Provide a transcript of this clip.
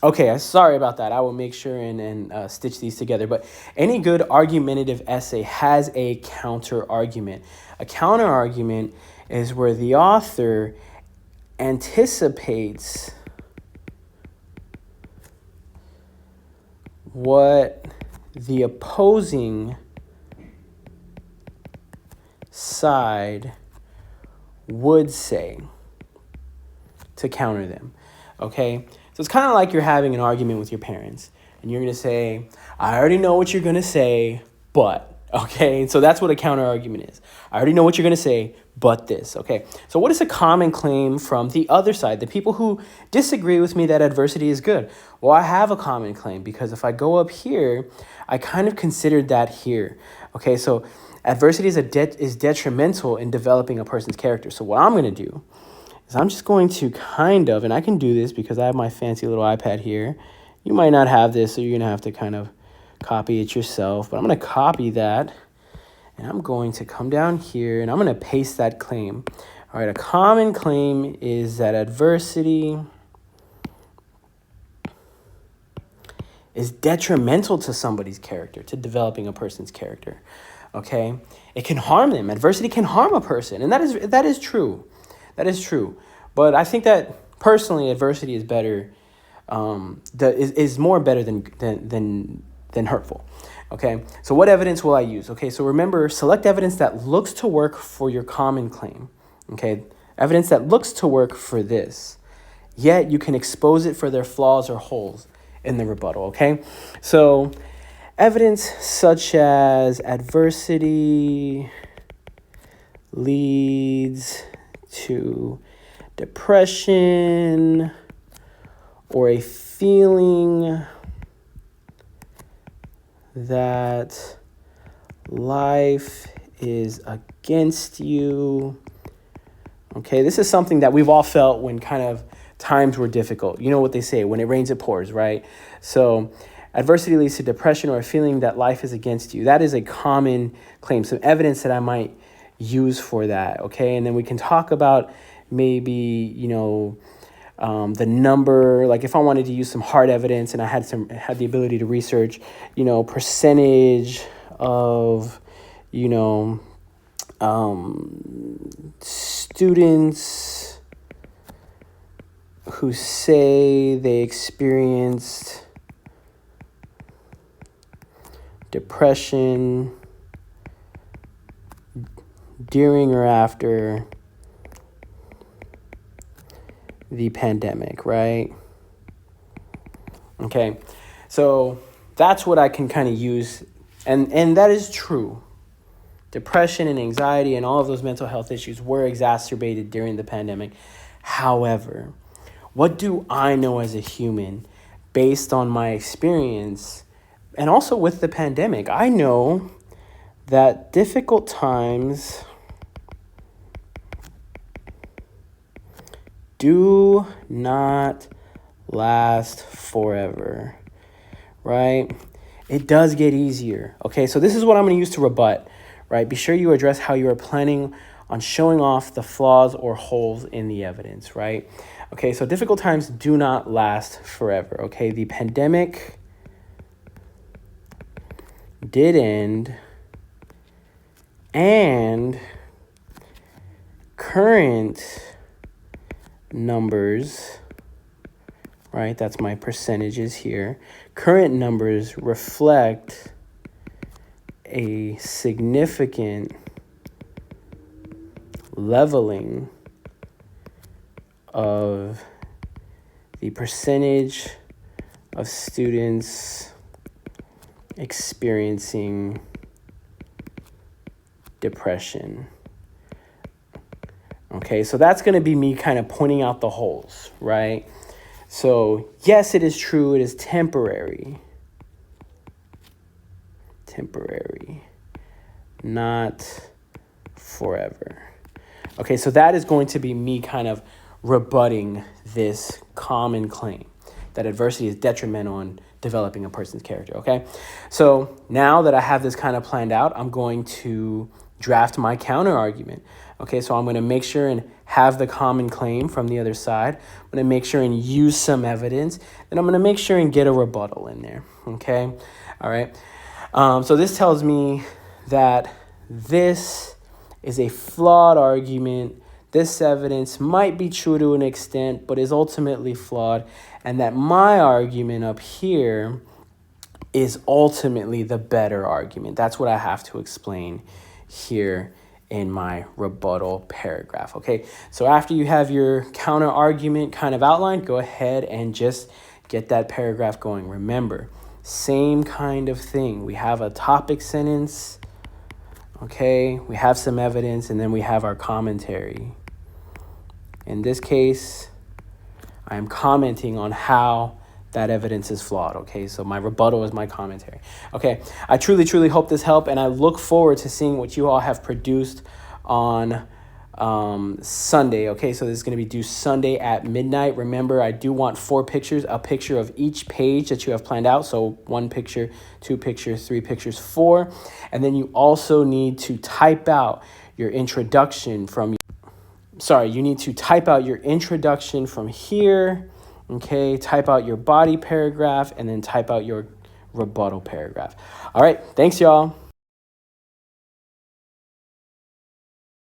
Okay, sorry about that. I will make sure and stitch these together. But any good argumentative essay has a counter argument. A counter argument is where the author anticipates what the opposing side would say to counter them. Okay? So it's kind of like you're having an argument with your parents, and you're going to say, I already know what you're going to say, but, okay? So that's what a counter argument is. I already know what you're going to say, but this, okay? So what is a common claim from the other side, the people who disagree with me that adversity is good? Well, I have a common claim because if I go up here, I kind of considered that here, okay? So adversity is detrimental in developing a person's character. So what I'm going to do is I'm just going to kind of, and I can do this because I have my fancy little iPad here. You might not have this, so you're going to have to kind of copy it yourself. But I'm going to copy that, and I'm going to come down here, and I'm going to paste that claim. All right, a common claim is that adversity is detrimental to somebody's character, to developing a person's character, okay? It can harm them. Adversity can harm a person, and that is true. That is true. But I think that personally, adversity is better, is more better than hurtful. Okay. So what evidence will I use? Okay. So remember, select evidence that looks to work for your common claim. Okay. Evidence that looks to work for this, yet you can expose it for their flaws or holes in the rebuttal. Okay. So evidence such as adversity leads to depression or a feeling that life is against you. Okay, this is something that we've all felt when kind of times were difficult. You know what they say, when it rains, it pours, right? So adversity leads to depression or a feeling that life is against you. That is a common claim, some evidence that I might use for that, okay? And then we can talk about maybe, the number, like if I wanted to use some hard evidence and I had the ability to research, percentage of, students who say they experienced depression during or after the pandemic, right? Okay, so that's what I can kind of use, and that is true. Depression and anxiety and all of those mental health issues were exacerbated during the pandemic. However, what do I know as a human based on my experience and also with the pandemic? I know that difficult times do not last forever, right? It does get easier. Okay, so this is what I'm going to use to rebut, right? Be sure you address how you are planning on showing off the flaws or holes in the evidence, right? Okay, so difficult times do not last forever, okay? The pandemic did end, and current numbers, right? That's my percentages here. Current numbers reflect a significant leveling of the percentage of students experiencing depression. Okay, so that's going to be me kind of pointing out the holes, right? So yes, it is true. It is temporary. Temporary, not forever. Okay, so that is going to be me kind of rebutting this common claim that adversity is detrimental in developing a person's character, okay? So now that I have this kind of planned out, I'm going to draft my counter argument. Okay, so I'm going to make sure and have the common claim from the other side. I'm going to make sure and use some evidence. Then I'm going to make sure and get a rebuttal in there. Okay, all right. So this tells me that this is a flawed argument. This evidence might be true to an extent, but is ultimately flawed. And that my argument up here is ultimately the better argument. That's what I have to explain here in my rebuttal paragraph. Okay, so after you have your counter argument kind of outlined, go ahead and just get that paragraph going. Remember, same kind of thing. We have a topic sentence, okay, we have some evidence, and then we have our commentary. In this case, I am commenting on how that evidence is flawed. Okay, so my rebuttal is my commentary. Okay, I truly hope this helped, and I look forward to seeing what you all have produced on Sunday. Okay, so this is going to be due Sunday at midnight. Remember, I do want 4 pictures, a picture of each page that you have planned out. So 1 picture, 2 pictures, 3 pictures, 4. And then you also need to type out your introduction from, you need to type out your introduction from here. Okay, type out your body paragraph and then type out your rebuttal paragraph. All right, thanks y'all.